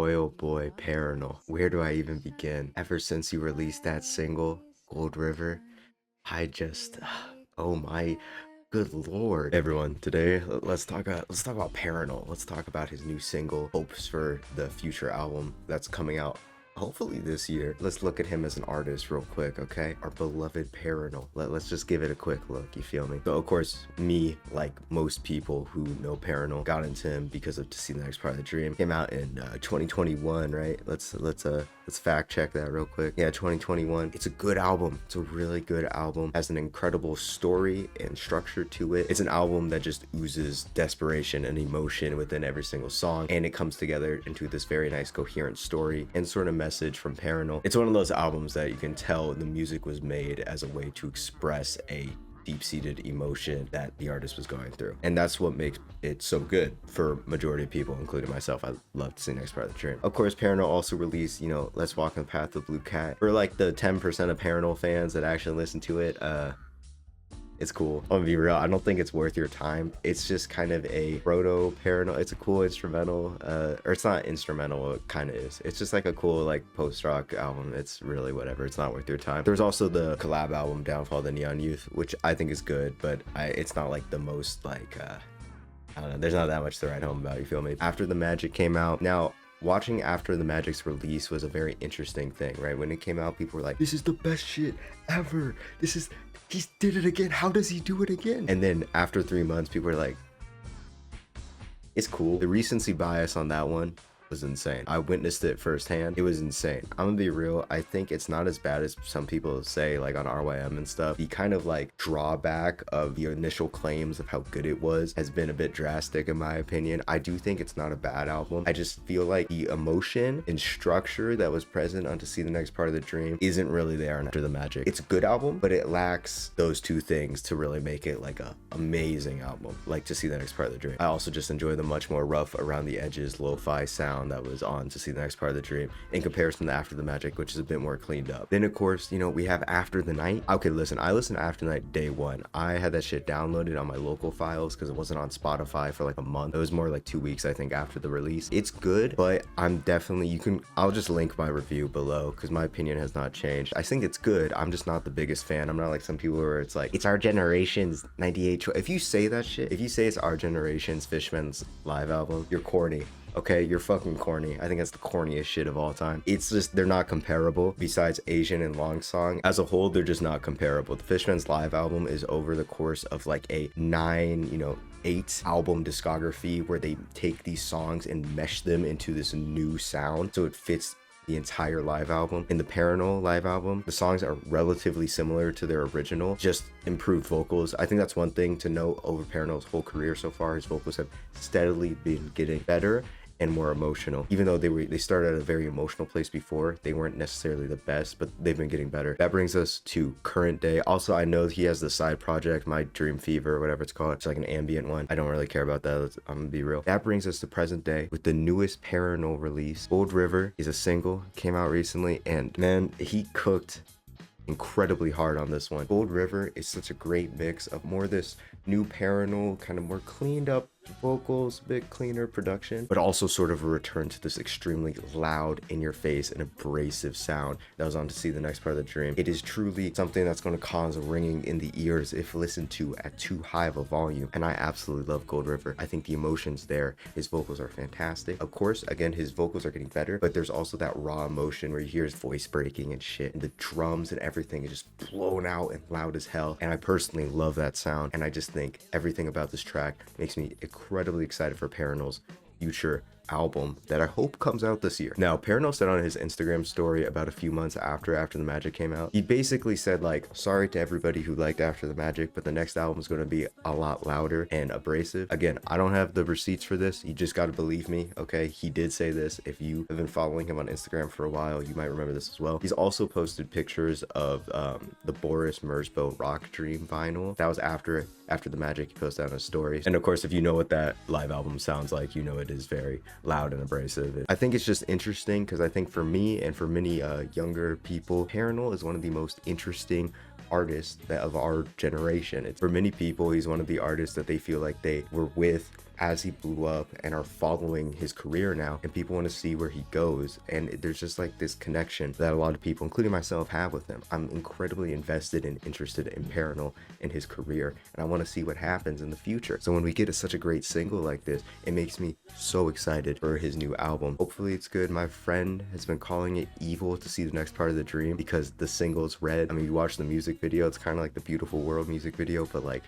boy, oh boy, Parannoul. Where do I even begin? Ever since he released that single, Gold River, I just, oh my good lord. Everyone, today let's talk about Parannoul. Let's talk about his new single, hopes for the future album that's coming out hopefully this year. Let's look at him as an artist real quick, okay? Our beloved Parannoul. Let's just give it a quick look, you feel me? So of course, me, like most people who know Parannoul, got into him because of To See the Next Part of the Dream. Came out in 2021, right? Let's fact check that real quick. Yeah, 2021. It's a good album. It's a really good album. Has an incredible story and structure to it. It's an album that just oozes desperation and emotion within every single song, and it comes together into this very nice coherent story and sort of message from Parannoul. It's one of those albums that you can tell the music was made as a way to express a deep-seated emotion that the artist was going through, and that's what makes it so good for majority of people, including myself. I love To See the Next Part of the Dream. Of course, Parannoul also released, Let's Walk on the Path of Blue Cat. For like the 10% of Parannoul fans that actually listen to it, it's cool. I'm gonna be real, I don't think it's worth your time. It's just kind of a proto Parannoul. It's a cool instrumental, or it's not instrumental, it kind of is. It's just like a cool like post-rock album. It's really whatever. It's not worth your time. There's also the collab album Downfall of the Neon Youth, which I think is good, but it's not like the most like I don't know, there's not that much to write home about, you feel me? After the Magic came out, now watching After the Magic's release was a very interesting thing, right? When it came out, people were like, this is the best shit ever. He did it again. How does he do it again? And then after 3 months, people were like, it's cool. The recency bias on that one was insane. I witnessed it firsthand. It was insane. I'm gonna be real, I think it's not as bad as some people say, like on RYM and stuff. The kind of like drawback of the initial claims of how good it was has been a bit drastic in my opinion. I do think it's not a bad album. I just feel like the emotion and structure that was present on To See the Next Part of the Dream isn't really there in After the Magic. It's a good album, but it lacks those two things to really make it like a amazing album, like To See the Next Part of the Dream. I also just enjoy the much more rough around the edges lo-fi sound that was on To See the Next Part of the Dream in comparison to After the Magic, which is a bit more cleaned up. Then of course, we have After the Night. Okay, listen, I listened to After the Night day one. I had that shit downloaded on my local files because it wasn't on Spotify for like a month. It was more like 2 weeks, I think, after the release. It's good, but I'm definitely, I'll just link my review below because my opinion has not changed. I think it's good. I'm just not the biggest fan. I'm not like some people where it's like, it's our generation's 98. If you say that shit, if you say it's our generation's Fishman's live album, you're corny. Okay, you're fucking corny. I think that's the corniest shit of all time. It's just, they're not comparable. Besides Asian and Long Song, as a whole, they're just not comparable. The Fishman's live album is over the course of like a 8 album discography where they take these songs and mesh them into this new sound so it fits the entire live album. In the Parannoul live album, the songs are relatively similar to their original, just improved vocals. I think that's one thing to note over Parannoul's whole career so far. His vocals have steadily been getting better and more emotional. Even though they started at a very emotional place before, they weren't necessarily the best, but they've been getting better. That brings us to current day. Also, I know he has the side project, My Dream Fever, or whatever it's called. It's like an ambient one. I don't really care about that. I'm gonna be real. That brings us to present day with the newest Parannoul release. Gold River is a single, came out recently, and man, he cooked incredibly hard on this one. Gold River is such a great mix of more this new Parannoul, kind of more cleaned up vocals, bit cleaner production, but also sort of a return to this extremely loud, in your face and abrasive sound that was on To See the Next Part of the Dream. It is truly something that's going to cause ringing in the ears if listened to at too high of a volume, and I absolutely love Gold River. I think the emotions there, his vocals are fantastic. Of course, again, his vocals are getting better, but there's also that raw emotion where you hear his voice breaking and shit, and the drums and everything is just blown out and loud as hell, and I personally love that sound, and I just think everything about this track makes me incredibly excited for Parannoul's future album that I hope comes out this year. Now, Parannoul said on his Instagram story about a few months after the Magic came out, he basically said like, sorry to everybody who liked After the Magic, but the next album is going to be a lot louder and abrasive. Again, I don't have the receipts for this. You just got to believe me, okay? He did say this. If you have been following him on Instagram for a while, you might remember this as well. He's also posted pictures of the Boris Merzbow Rock Dream vinyl. That was after the Magic. He posted on his stories. And of course, if you know what that live album sounds like, you know it is very loud and abrasive. I think it's just interesting because I think for me and for many younger people, Parannoul is one of the most interesting artists of our generation. For many people, he's one of the artists that they feel like they were with as he blew up and are following his career now, and people want to see where he goes. And there's just like this connection that a lot of people, including myself, have with him. I'm incredibly invested and interested in Parannoul and his career, and I want to see what happens in the future. So when we get such a great single like this, it makes me so excited for his new album. Hopefully it's good. My friend has been calling it evil to see the next part of the dream because the single's red. I mean, you watch the music video, it's kind of like the Beautiful World music video, but like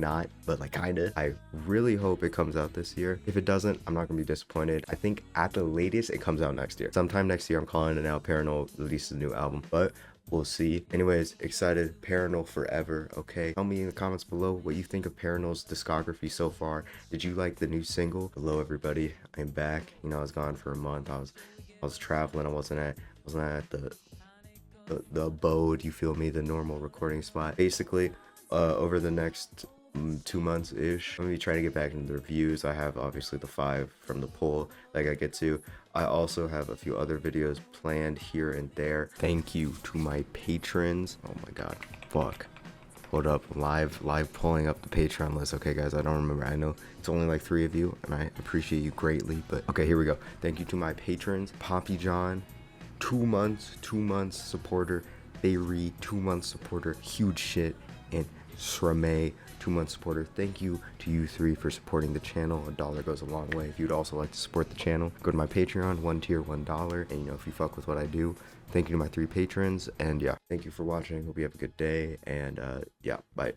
not, but like kinda. I really hope it comes out this year. If it doesn't, I'm not gonna be disappointed. I think at the latest it comes out next year. Sometime next year, I'm calling it now. Parannoul releases a new album, but we'll see. Anyways, excited. Parannoul forever. Okay, tell me in the comments below what you think of Parannoul's discography so far. Did you like the new single? Hello everybody, I'm back. You know, I was gone for a month. I was traveling. I wasn't at the abode, you feel me, the normal recording spot. Basically, over the next 2 months ish, I'm gonna be trying to get back into the reviews. I have obviously the 5 from the poll that I gotta get to. I also have a few other videos planned here and there. Thank you to my patrons. Oh my god, fuck, hold up, live pulling up the Patreon list. Okay guys, I don't remember. I know it's only like 3 of you and I appreciate you greatly, but okay, here we go. Thank you to my patrons. Poppy John, 2 months supporter. Bayreed, 2 months supporter, huge shit. And Srame, 2 month supporter. Thank you to you 3 for supporting the channel. $1 goes a long way. If you'd also like to support the channel, go to my Patreon, 1 tier, $1. And you know, if you fuck with what I do, thank you to my 3 patrons. And yeah, thank you for watching. Hope you have a good day. And yeah, bye.